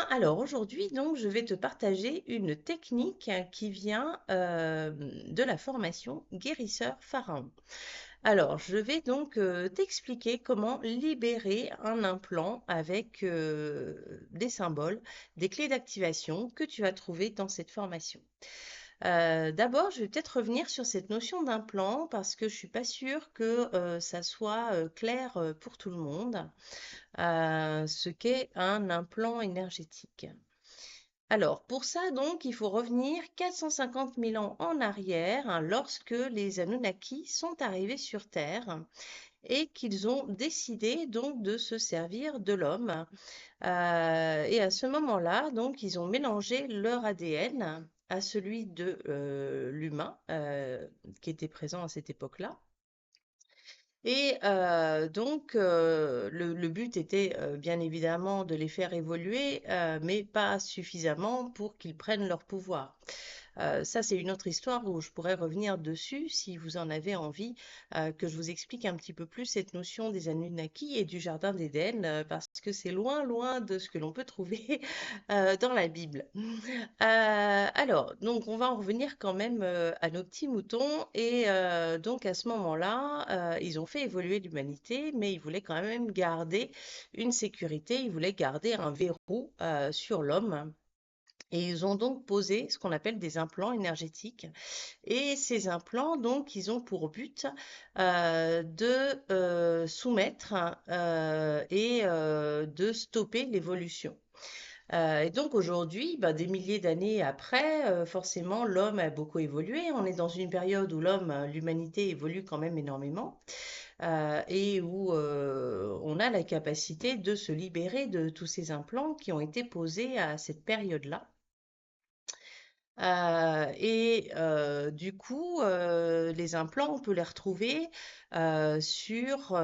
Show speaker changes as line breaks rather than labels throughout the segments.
alors aujourd'hui, donc, je vais te partager une technique qui vient de la formation guérisseur pharaon. Alors, je vais donc t'expliquer comment libérer un implant avec des symboles, des clés d'activation que tu vas trouver dans cette formation. D'abord, je vais peut-être revenir sur cette notion d'implant parce que je suis pas sûre que ça soit clair pour tout le monde, ce qu'est un implant énergétique. Alors, pour ça, donc, il faut revenir 450 000 ans en arrière, hein, lorsque les Anunnaki sont arrivés sur Terre et qu'ils ont décidé donc de se servir de l'homme. Et à ce moment-là, donc, ils ont mélangé leur ADN à celui de l'humain qui était présent à cette époque-là. Et donc, le but était bien évidemment de les faire évoluer, mais pas suffisamment pour qu'ils prennent leur pouvoir. Ça, c'est une autre histoire où je pourrais revenir dessus si vous en avez envie, que je vous explique un petit peu plus cette notion des Anunnaki et du Jardin d'Éden, parce que c'est loin, loin de ce que l'on peut trouver dans la Bible. Alors, donc on va en revenir quand même à nos petits moutons et donc à ce moment-là, ils ont fait évoluer l'humanité, mais ils voulaient quand même garder une sécurité, ils voulaient garder un verrou sur l'homme. Et ils ont donc posé ce qu'on appelle des implants énergétiques. Et ces implants, donc, ils ont pour but de soumettre et de stopper l'évolution. Et donc aujourd'hui, bah, des milliers d'années après, forcément, l'homme a beaucoup évolué. On est dans une période où l'humanité évolue quand même énormément et où on a la capacité de se libérer de tous ces implants qui ont été posés à cette période-là. Du coup, les implants, on peut les retrouver sur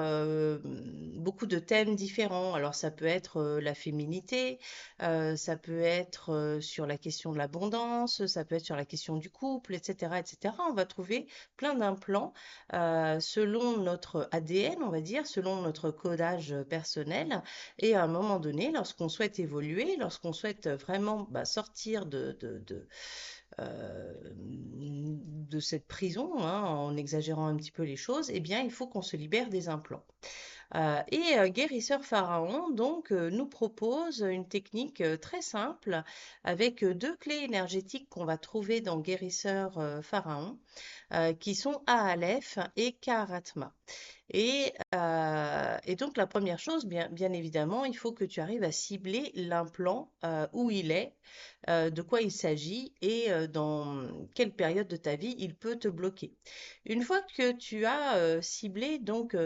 beaucoup de thèmes différents. Alors, ça peut être la féminité, ça peut être sur la question de l'abondance, ça peut être sur la question du couple, etc., etc. On va trouver plein d'implants selon notre ADN, on va dire, selon notre codage personnel. Et à un moment donné, lorsqu'on souhaite évoluer, lorsqu'on souhaite vraiment sortir de cette prison, hein, en exagérant un petit peu les choses, eh bien, il faut qu'on se libère des implants. Guérisseur Pharaon donc nous propose une technique très simple avec deux clés énergétiques qu'on va trouver dans Guérisseur Pharaon qui sont Aleph et Karatma. Et donc la première chose, bien évidemment, il faut que tu arrives à cibler l'implant où il est, de quoi il s'agit et dans quelle période de ta vie il peut te bloquer. Une fois que tu as ciblé donc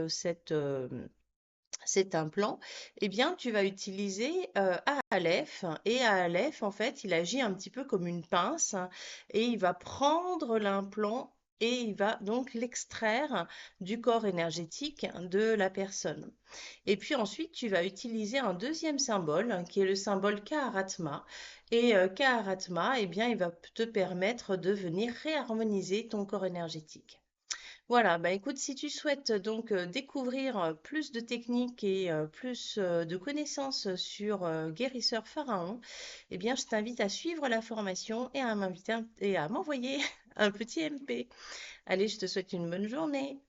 cet implant, eh bien, tu vas utiliser Aleph. Et Aleph, en fait, il agit un petit peu comme une pince et il va prendre l'implant et il va donc l'extraire du corps énergétique de la personne. Et puis ensuite, tu vas utiliser un deuxième symbole qui est le symbole Kaharatma. Et Kaharatma, eh bien, il va te permettre de venir réharmoniser ton corps énergétique. Voilà, bah écoute, si tu souhaites donc découvrir plus de techniques et plus de connaissances sur Guérisseur Pharaon, eh bien, je t'invite à suivre la formation et à m'envoyer un petit MP. Allez, je te souhaite une bonne journée.